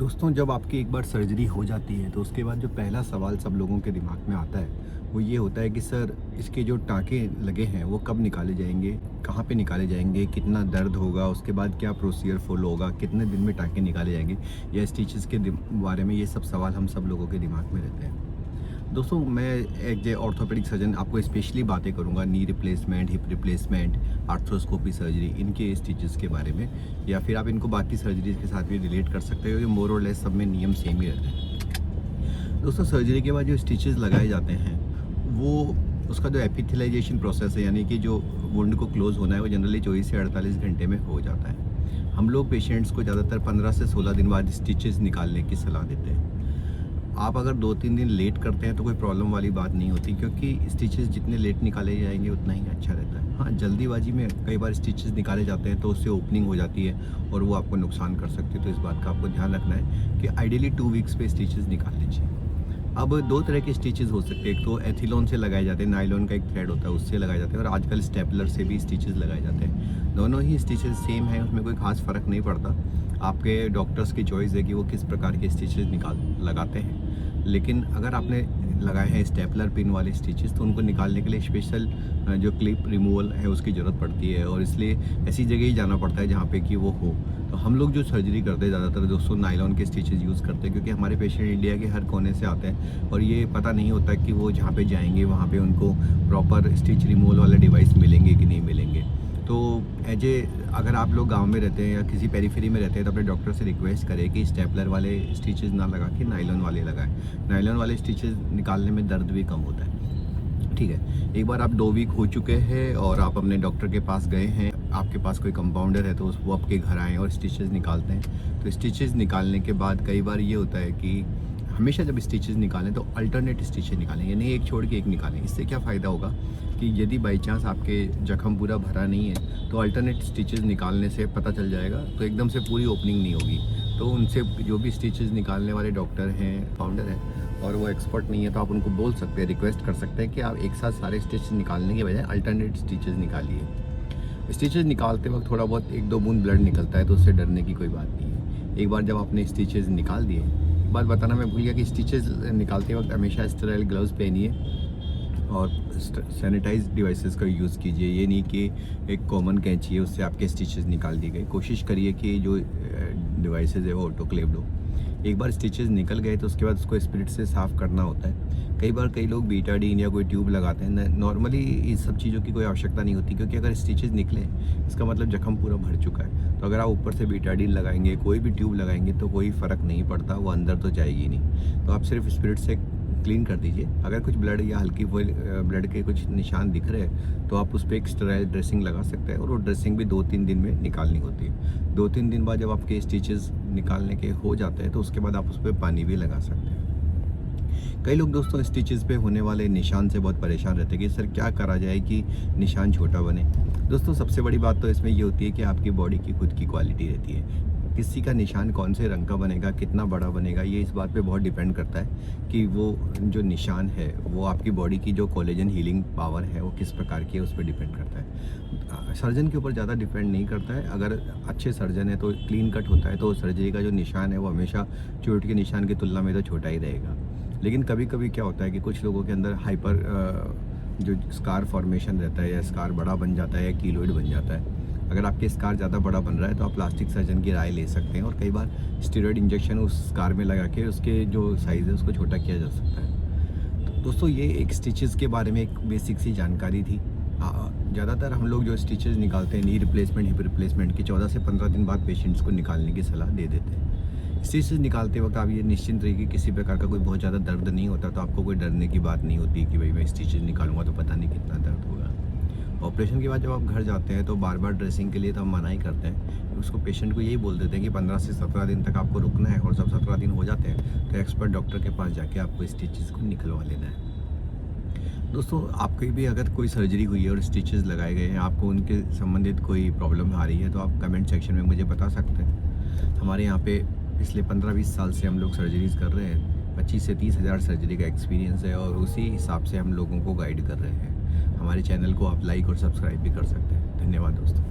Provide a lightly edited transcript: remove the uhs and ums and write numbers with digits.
दोस्तों, जब आपकी एक बार सर्जरी हो जाती है तो उसके बाद जो पहला सवाल सब लोगों के दिमाग में आता है वो ये होता है कि सर इसके जो टाँके लगे हैं वो कब निकाले जाएंगे, कहाँ पे निकाले जाएंगे, कितना दर्द होगा, उसके बाद क्या प्रोसीजर फॉलो होगा, कितने दिन में टाँके निकाले जाएंगे या स्टिचेस के बारे में। ये सब सवाल हम सब लोगों के दिमाग में रहते हैं। दोस्तों, मैं एक जो ऑर्थोपेडिक सर्जन आपको स्पेशली बातें करूंगा knee replacement, hip replacement, arthroscopy surgery, इनके स्टिचेस के बारे में, या फिर आप इनको बाकी सर्जरीज के साथ भी रिलेट कर सकते हो। ये मोर और लेस सब में नियम सेम ही रहते हैं। दोस्तों, सर्जरी के बाद जो स्टिचेस लगाए जाते हैं वो उसका जो एपिथेलाइजेशन प्रोसेस है, यानी कि जो वुंड को क्लोज होना है, वो जनरली 24 से 48 घंटे में हो जाता है। हम लोग पेशेंट्स को ज़्यादातर 15 से 16 दिन बाद स्टिचेस निकालने की सलाह देते हैं। आप अगर 2-3 दिन लेट करते हैं तो कोई प्रॉब्लम वाली बात नहीं होती, क्योंकि स्टिचेस जितने लेट निकाले जाएंगे उतना ही अच्छा रहता है। हाँ, जल्दीबाजी में कई बार स्टिचेस निकाले जाते हैं तो उससे ओपनिंग हो जाती है और वो आपको नुकसान कर सकती है। तो इस बात का आपको ध्यान रखना है कि आइडियली 2 वीक्स पे स्टिचेस निकाल लीजिए। अब 2 तरह के स्टिचेस हो सकते हैं। एक तो एथिलोन से लगाए जाते हैं, नायलॉन का एक थ्रेड होता है उससे लगाए जाते हैं, और आजकल स्टेपलर से भी स्टिचेस लगाए जाते हैं। दोनों ही स्टिचेस सेम है, उसमें कोई खास फ़र्क नहीं पड़ता। आपके डॉक्टर्स की चॉइस है कि वो किस प्रकार के स्टिचेस लगाते हैं। लेकिन अगर आपने लगाए हैं स्टेपलर पिन वाले स्टिचेस तो उनको निकालने के लिए स्पेशल जो क्लिप रिमूवल है उसकी ज़रूरत पड़ती है, और इसलिए ऐसी जगह ही जाना पड़ता है जहाँ पे कि वो हो। तो हम लोग जो सर्जरी करते हैं ज़्यादातर दोस्तों नायलॉन के स्टिचेस यूज़ करते हैं, क्योंकि हमारे पेशेंट इंडिया के हर कोने से आते हैं और ये पता नहीं होता कि वो जहाँ पे जाएंगे वहाँ पे उनको प्रॉपर स्टिच रिमूवल वाले डिवाइस मिलेंगे कि नहीं मिलेंगे। तो अगर आप लोग गांव में रहते हैं या किसी पेरीफेरी में रहते हैं तो अपने डॉक्टर से रिक्वेस्ट करें कि स्टेपलर वाले स्टिचेस ना लगा के नायलॉन वाले लगाएं। नायलॉन वाले स्टिचेस निकालने में दर्द भी कम होता है। ठीक है, एक बार आप 2 वीक हो चुके हैं और आप अपने डॉक्टर के पास गए हैं, आपके पास कोई कंपाउंडर है तो वो आपके घर आएँ और स्टिचेस निकालते हैं। तो स्टिचेस निकालने के बाद कई बार ये होता है कि हमेशा जब स्टिचेस निकालें तो अल्टरनेट स्टिचेस निकालें, यानी एक छोड़ के एक निकालें। इससे क्या फ़ायदा होगा कि यदि बाई चांस आपके जख्म पूरा भरा नहीं है तो अल्टरनेट स्टिचेस निकालने से पता चल जाएगा, तो एकदम से पूरी ओपनिंग नहीं होगी। तो उनसे जो भी स्टिचेस निकालने वाले डॉक्टर हैं, फाउंडर हैं, और वो एक्सपर्ट नहीं है तो आप उनको बोल सकते हैं, रिक्वेस्ट कर सकते हैं कि आप एक साथ सारे स्टिचेस निकालने के बजाय अल्टरनेट स्टिचेस निकालिए। स्टिचेस निकालते वक्त थोड़ा बहुत 1-2 बूंद ब्लड निकलता है तो उससे डरने की कोई बात नहीं है। एक बार जब आपने स्टिचेस निकाल दिए, बात बताना मैं भूल गया कि स्टिचेस निकालते वक्त हमेशा स्टेराइल ग्लव्स पहनिए और सैनिटाइज डिवाइसेस का यूज़ कीजिए। ये नहीं कि एक कॉमन कैंची है उससे आपके स्टिचेस निकाल दिए गए। कोशिश करिए कि जो डिवाइसेस है वो ऑटोक्लेव्ड हो। एक बार स्टिचेस निकल गए तो उसके बाद उसको स्पिरिट से साफ़ करना होता है। कई बार कई लोग बीटाडीन या कोई ट्यूब लगाते हैं। नॉर्मली इस सब चीज़ों की कोई आवश्यकता नहीं होती, क्योंकि अगर स्टिचेस निकले इसका मतलब जख्म पूरा भर चुका है। तो अगर आप ऊपर से बीटाडीन लगाएंगे, कोई भी ट्यूब लगाएंगे तो कोई फ़र्क नहीं पड़ता, वो अंदर तो जाएगी नहीं। तो आप सिर्फ स्पिरिट से क्लीन कर दीजिए। अगर कुछ ब्लड या हल्की ब्लड के कुछ निशान दिख रहे हैं तो आप उस पर एक स्टेराइल ड्रेसिंग लगा सकते हैं, और वो ड्रेसिंग भी 2-3 दिन में निकालनी होती है। 2-3 दिन बाद जब आपके स्टिचेस निकालने के हो जाते हैं तो उसके बाद आप उस पर पानी भी लगा सकते हैं। कई लोग दोस्तों स्टिचेस पे होने वाले निशान से बहुत परेशान रहते हैं कि सर क्या करा जाए कि निशान छोटा बने। दोस्तों, सबसे बड़ी बात तो इसमें ये होती है कि आपकी बॉडी की खुद की क्वालिटी रहती है। किसी का निशान कौन से रंग का बनेगा, कितना बड़ा बनेगा, ये इस बात पे बहुत डिपेंड करता है कि वो जो निशान है वो आपकी बॉडी की जो कोलेजन हीलिंग पावर है वो किस प्रकार की है, उस पर डिपेंड करता है। सर्जन के ऊपर ज़्यादा डिपेंड नहीं करता है। अगर अच्छे सर्जन है तो क्लीन कट होता है तो सर्जरी का जो निशान है वो हमेशा चोट के निशान की तुलना में तो छोटा ही रहेगा। लेकिन कभी कभी क्या होता है कि कुछ लोगों के अंदर हाइपर जो स्कार फॉर्मेशन रहता है, या स्कार बड़ा बन जाता है या कीलोइड बन जाता है। अगर आपके स्कार ज़्यादा बड़ा बन रहा है तो आप प्लास्टिक सर्जन की राय ले सकते हैं, और कई बार स्टेरॉइड इंजेक्शन उस स्कार में लगा के उसके जो साइज़ है उसको छोटा किया जा सकता है। तो दोस्तों, ये एक स्टिचेस के बारे में एक बेसिक सी जानकारी थी। ज़्यादातर हम लोग जो स्टिचेस निकालते हैं नी रिप्लेसमेंट, हिप रिप्लेसमेंट के 14 से 15 दिन बाद पेशेंट्स को निकालने की सलाह दे देते हैं। स्टिचेस निकालते वक्त आप ये निश्चिंत रहिए कि किसी प्रकार का कोई बहुत ज़्यादा दर्द नहीं होता, तो आपको कोई डरने की बात नहीं होती कि भाई मैं स्टिचेस निकालूंगा तो पता नहीं कितना दर्द होगा। ऑपरेशन के बाद जब आप घर जाते हैं तो बार बार ड्रेसिंग के लिए तो हम मना ही करते हैं। उसको पेशेंट को यही बोल देते हैं कि 15 से 17 दिन तक आपको रुकना है, और जब 17 दिन हो जाते हैं तो एक्सपर्ट डॉक्टर के पास जाके आपको स्टिचेस को निकलवा लेना है। दोस्तों, आपकी भी अगर कोई सर्जरी हुई है और स्टिचेस लगाए गए हैं, आपको उनके संबंधित कोई प्रॉब्लम आ रही है तो आप कमेंट सेक्शन में मुझे बता सकते हैं। हमारे यहाँ पे पिछले 15-20 साल से हम लोग सर्जरीज़ कर रहे हैं। 25 से 30 हज़ार सर्जरी का एक्सपीरियंस है, और उसी हिसाब से हम लोगों को गाइड कर रहे हैं। हमारे चैनल को आप लाइक और सब्सक्राइब भी कर सकते हैं। धन्यवाद दोस्तों।